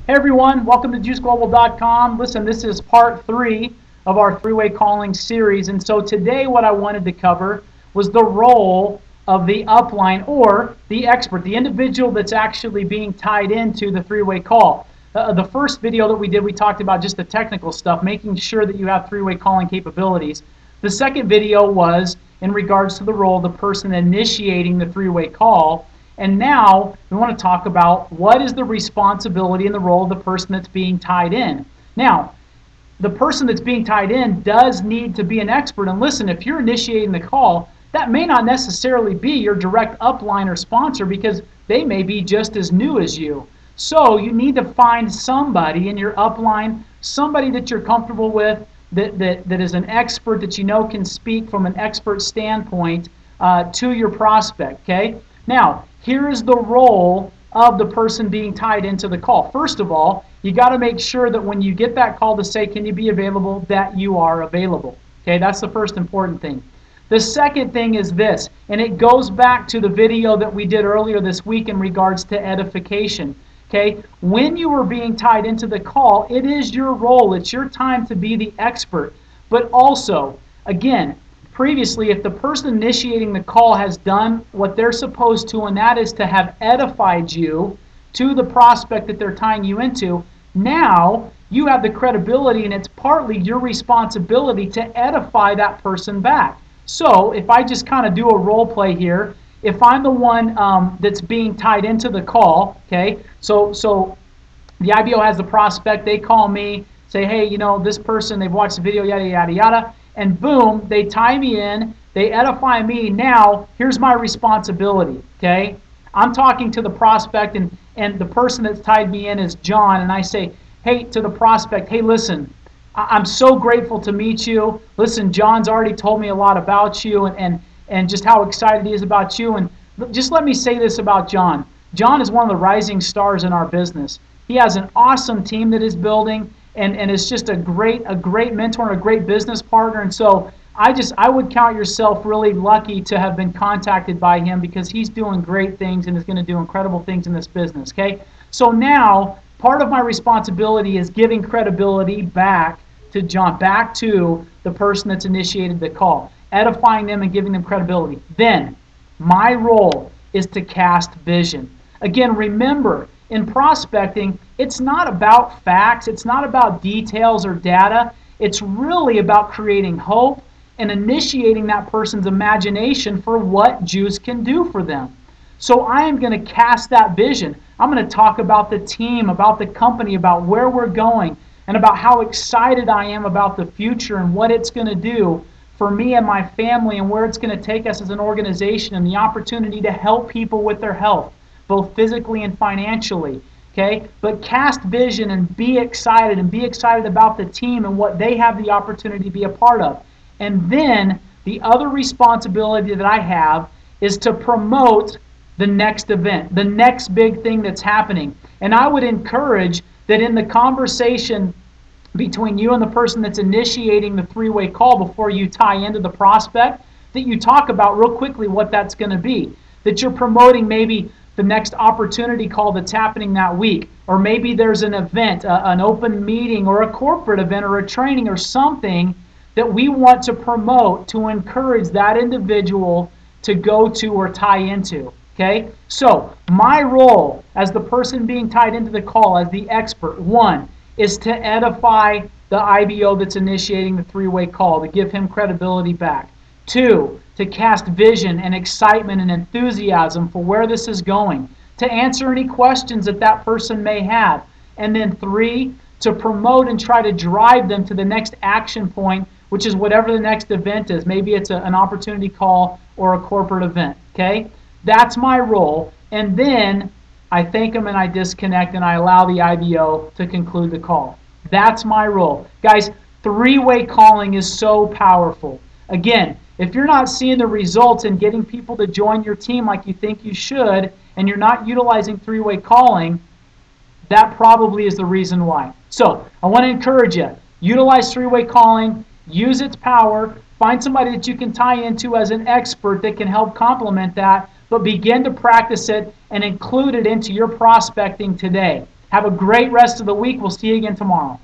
Hey everyone, welcome to JGlobal.com. Listen, this is part 3 of our three-way calling series, and so today what I wanted to cover was the role of the upline or the expert, the individual that's actually being tied into the three-way call. The first video that we did, we talked about just the technical stuff, making sure that you have three-way calling capabilities. The second video was in regards to the role of the person initiating the three-way call. And now we want to talk about what is the responsibility and the role of the person that's being tied in. Now, the person that's being tied in does need to be an expert. And listen, if you're initiating the call, that may not necessarily be your direct upline or sponsor because they may be just as new as you. So you need to find somebody in your upline, somebody that you're comfortable with, that is an expert that you know can speak from an expert standpoint to your prospect, okay? Now, here is the role of the person being tied into the call. First of all, you got to make sure that when you get that call to say, can you be available, that you are available. Okay, that's the first important thing. The second thing is this, and it goes back to the video that we did earlier this week in regards to edification. Okay, when you are being tied into the call, it is your role, it's your time to be the expert. But also, again, previously, if the person initiating the call has done what they're supposed to, and that is to have edified you to the prospect that they're tying you into, now you have the credibility and it's partly your responsibility to edify that person back. So if I just kind of do a role play here, if I'm the one that's being tied into the call, okay, so the IBO has the prospect, they call me, say, hey, you know, this person, they've watched the video, yada, yada, yada, and boom, they tie me in, they edify me. Now, here's my responsibility, okay? I'm talking to the prospect, and the person that's tied me in is John, and I say, hey, to the prospect, hey, listen, I'm so grateful to meet you. Listen, John's already told me a lot about you and just how excited he is about you. And just let me say this about John. John is one of the rising stars in our business. He has an awesome team that is building, and is just a great mentor and a great business partner. And so I would count yourself really lucky to have been contacted by him because he's doing great things and is going to do incredible things in this business. Okay, so now part of my responsibility is giving credibility back to John, back to the person that's initiated the call, edifying them and giving them credibility. Then my role is to cast vision. Again, remember, in prospecting, it's not about facts, it's not about details or data, it's really about creating hope and initiating that person's imagination for what Jews can do for them. So I am going to cast that vision. I'm going to talk about the team, about the company, about where we're going, and about how excited I am about the future and what it's going to do for me and my family and where it's going to take us as an organization and the opportunity to help people with their health, both physically and financially. Okay, but cast vision and be excited about the team and what they have the opportunity to be a part of. And then the other responsibility that I have is to promote the next event, the next big thing that's happening. And I would encourage that in the conversation between you and the person that's initiating the three-way call before you tie into the prospect, that you talk about real quickly what that's going to be. That you're promoting maybe the next opportunity call that's happening that week, or maybe there's an event, an open meeting or a corporate event or a training or something that we want to promote to encourage that individual to go to or tie into. Okay, so my role as the person being tied into the call, as the expert, one, is to edify the IBO that's initiating the three-way call, to give him credibility back. Two, to cast vision and excitement and enthusiasm for where this is going, to answer any questions that that person may have. And then three, to promote and try to drive them to the next action point, which is whatever the next event is. Maybe it's an opportunity call or a corporate event. Okay, that's my role. And then I thank them and I disconnect and I allow the IBO to conclude the call. That's my role. Guys, three-way calling is so powerful. Again, if you're not seeing the results and getting people to join your team like you think you should, and you're not utilizing three-way calling, that probably is the reason why. So I want to encourage you, utilize three-way calling, use its power, find somebody that you can tie into as an expert that can help complement that, but begin to practice it and include it into your prospecting today. Have a great rest of the week. We'll see you again tomorrow.